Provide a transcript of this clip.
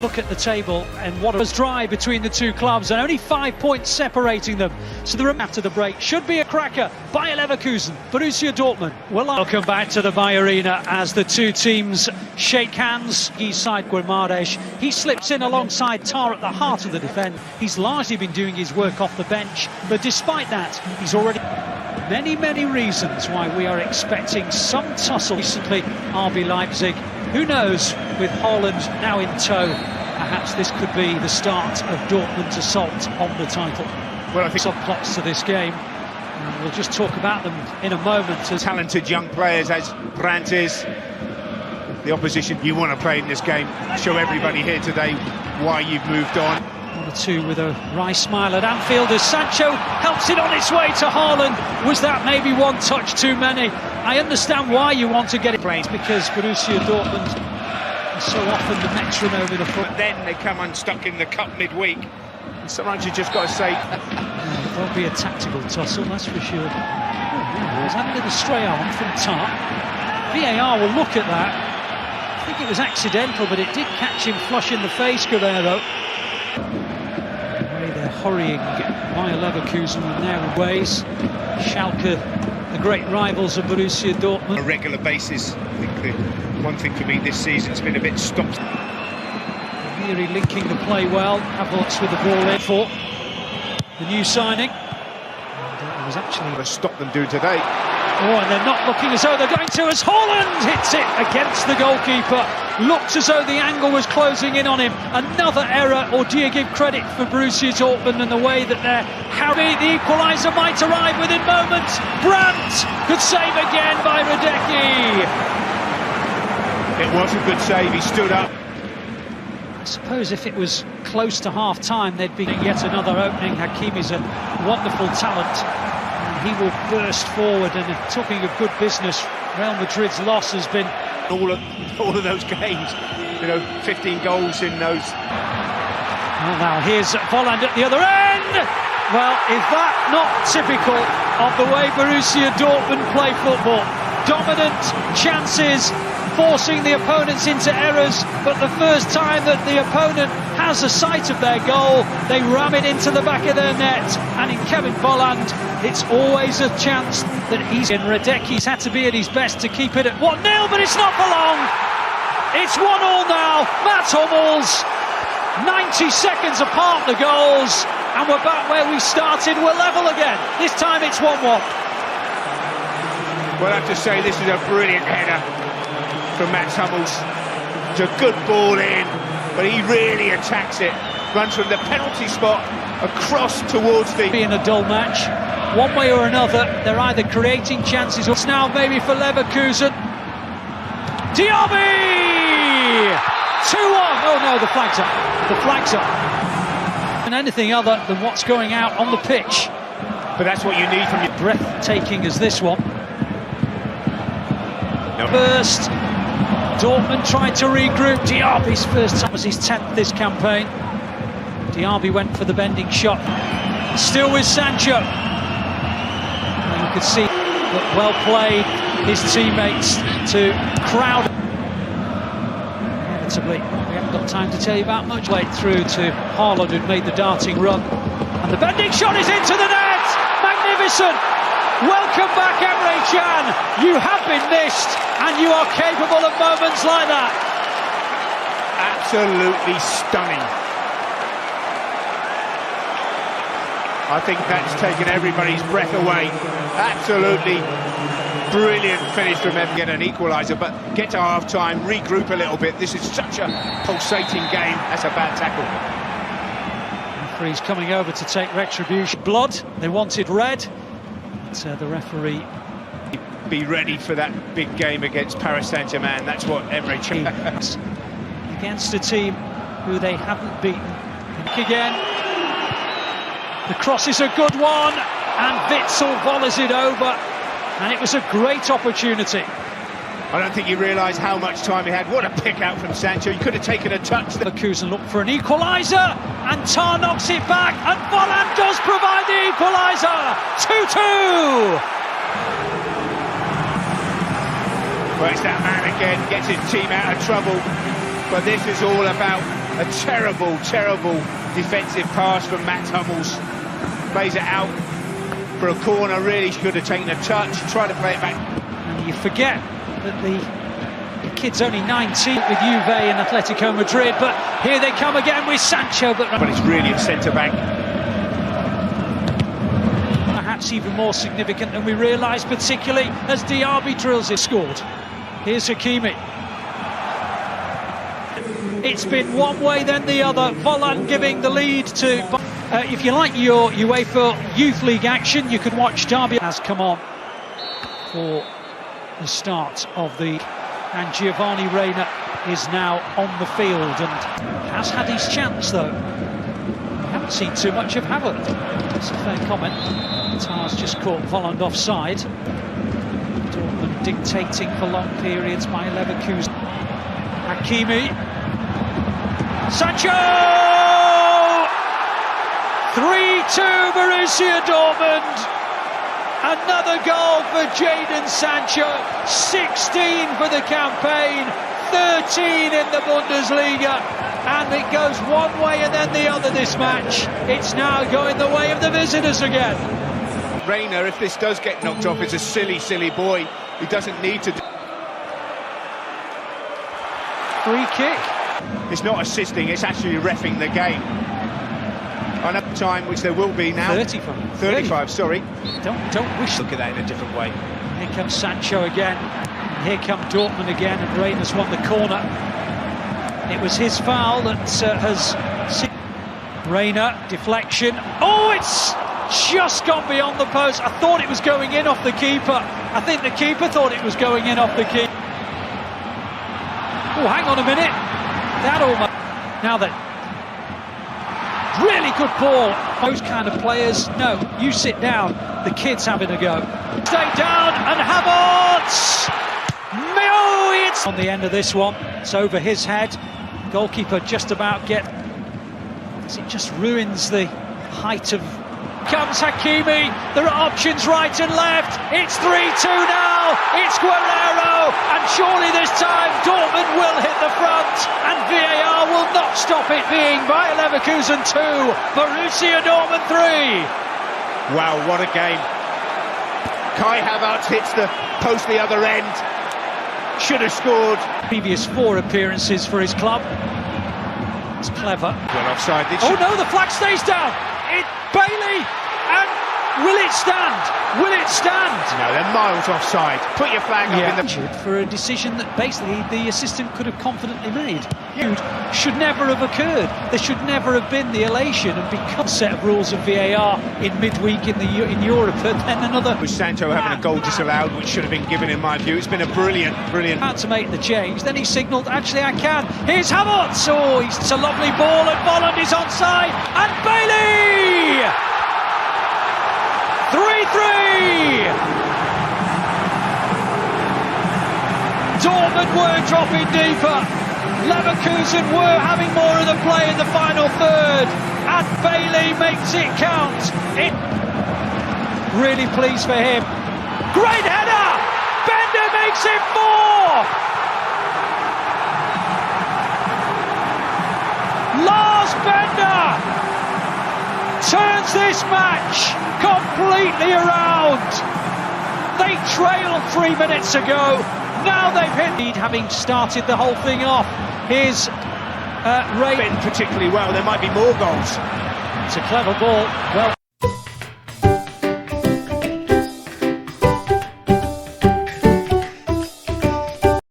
Look at the table and what was dry between the two clubs and only 5 points separating them. So the room after the break should be a cracker. B.Leverkusen, Borussia Dortmund. Welcome back to the Bay Arena as the two teams shake hands. He's side Guimaraes. He slips in alongside Tar at the heart of the defence. He's largely been doing his work off the bench, but despite that, he's already many reasons why we are expecting some tussle. Recently, RB Leipzig. Who knows, with Haaland now in tow, perhaps this could be the start of Dortmund's assault on the title. Well, I think subplots to this game, and we'll just talk about them in a moment. As talented young players as Brandt is, the opposition you want to play in this game, show everybody here today why you've moved on. 1-2 with a wry smile at Anfield as Sancho helps it on its way to Haaland. Was that maybe one touch too many? I understand why you want to get it played, because Borussia Dortmund is so often the metronome in the foot. But then they come unstuck in the cup midweek. And sometimes you just got to say... It won't be a tactical tussle, that's for sure. He's had a little stray arm from Tar. VAR will look at that. I think it was accidental, but it did catch him flush in the face, Guerrero. They're hurrying B.Leverkusen with narrow ways. Schalke, the great rivals of Borussia Dortmund. On a regular basis, I think the one thing for me this season has been a bit stopped. Really linking the play well. Hіghlіghts with the ball in for the new signing. And it was actually to stop them doing today. Oh, and they're not looking as though they're going to, as Haaland hits it against the goalkeeper. Looked as though the angle was closing in on him. Another error, or do you give credit for Borussia Dortmund and the way that they're harried? The equaliser might arrive within moments. Brandt could save again by Radecki. It was a good save, he stood up. I suppose if it was close to half-time, there'd be yet another opening. Hakimi's a wonderful talent. He will burst forward, and talking of good business, Real Madrid's loss has been all of those games, 15 goals in those. Well, now here's Volland at the other end. Well, is that not typical of the way Borussia Dortmund play football? Dominant chances, forcing the opponents into errors, but the first time that the opponent has a sight of their goal, they ram it into the back of their net. And in Kevin Volland, it's always a chance that he's in. Radecki's had to be at his best to keep it at 1-0, but it's not for long. It's 1-1 now. Mats Hummels, 90 seconds apart the goals, and we're back where we started. We're level again. This time it's 1-1. Well, I have to say, this is a brilliant header from Mats Hummels. It's a good ball in, but he really attacks it. Runs from the penalty spot across towards the... Being a dull match, one way or another, they're either creating chances or... It's now maybe for Leverkusen. Diaby! 2-1! Oh no, the flag's up. The flag's up. And anything other than what's going out on the pitch. But that's what you need from your... Breathtaking as this one. No. First, Dortmund tried to regroup. Diaby's first time was his 10th this campaign. Diaby went for the bending shot. Still with Sancho. And you could see that well played his teammates to crowd. Inevitably, we haven't got time to tell you about much. Late through to Haaland, who'd made the darting run. And the bending shot is into the net! Magnificent! Welcome back, Emre Can. You have been missed, and you are capable of moments like that. Absolutely stunning. I think that's taken everybody's breath away. Absolutely brilliant finish from him. Get an equaliser, but get to half-time, regroup a little bit. This is such a pulsating game. That's a bad tackle. Referee's coming over to take retribution. Blood, they wanted red. But, the referee... Be ready for that big game against Paris Saint-Germain. That's what Emre Can... Against a team who they haven't beaten. Again. The cross is a good one, and Witsel volleys it over, and it was a great opportunity. I don't think you realise how much time he had. What a pick out from Sancho. He could have taken a touch. Leverkusen look for an equaliser, and Tar knocks it back, and Volland does provide the equaliser. 2-2. Well, it's that man again, gets his team out of trouble. But this is all about A terrible, terrible defensive pass from Matt Hummels. Plays it out for a corner, really should have taken a touch, tried to play it back. And you forget that the kid's only 19 with Juve and Atletico Madrid, but here they come again with Sancho. But it's really a centre-back. Perhaps even more significant than we realised, particularly as Diaby drills it. Scored. Here's Hakimi. It's been one way then the other. Volland giving the lead to... if you like your UEFA Youth League action, you can watch Derby. Has come on for the start of the... And Giovanni Reina is now on the field and has had his chance, though. We haven't seen too much of Havertz. That's a fair comment. Tars just caught Volland offside. Dortmund dictating for long periods by Leverkusen. Hakimi. Sancho! 3-2 Borussia Dortmund. Another goal for Jadon Sancho. 16 for the campaign, 13 in the Bundesliga. And it goes one way and then the other this match. It's now going the way of the visitors again. Reina, if this does get knocked off, is a silly, silly boy. He doesn't need to... Free kick. It's not assisting, it's actually reffing the game. On up time, which there will be now. 35. 35, sorry. Don't wish. Look at that in a different way. Here comes Sancho again. And here come Dortmund again, and Reina's won the corner. It was his foul that has... Reina, deflection. Oh, it's just gone beyond the post. I thought it was going in off the keeper. I think the keeper thought it was going in off the keeper. Oh, hang on a minute. That almost... Now then. Really good ball. Those kind of players, no, you sit down. The kid's having a go. Stay down, and Havertz! Oh, it's on the end of this one. It's over his head. Goalkeeper just about get... It just ruins the height of... Comes Hakimi. There are options right and left. It's 3-2 now. It's Guerrero. And surely this time Dortmund will hit the front. And VAR will not stop it being Bayer Leverkusen 2, Borussia Dortmund 3. Wow, what a game. Kai Havertz hits the post the other end. Should have scored. Previous 4 appearances for his club. It's clever. Well, offside. Oh no, the flag stays down. Bailey, and will it stand? Will it stand? No, they're miles offside. Put your flag up in the... For a decision that basically the assistant could have confidently made. Should never have occurred. There should never have been the elation, and because set of rules of VAR in midweek in Europe, and then another... With Sancho having a goal disallowed, which should have been given in my view. It's been a brilliant... Had to make the change, then he signalled, actually I can. Here's Havertz, oh, it's a lovely ball, and Volland is onside, and Bailey! 3-3! Dortmund were dropping deeper. Leverkusen were having more of the play in the final third. And Bailey makes it count. Really pleased for him. Great header! Bender makes it 4! Lars Bender turns this match completely around. They trailed 3 minutes ago. Now they've hit, having started the whole thing off. Here's Ray. Particularly well. There might be more goals. It's a clever ball. Well.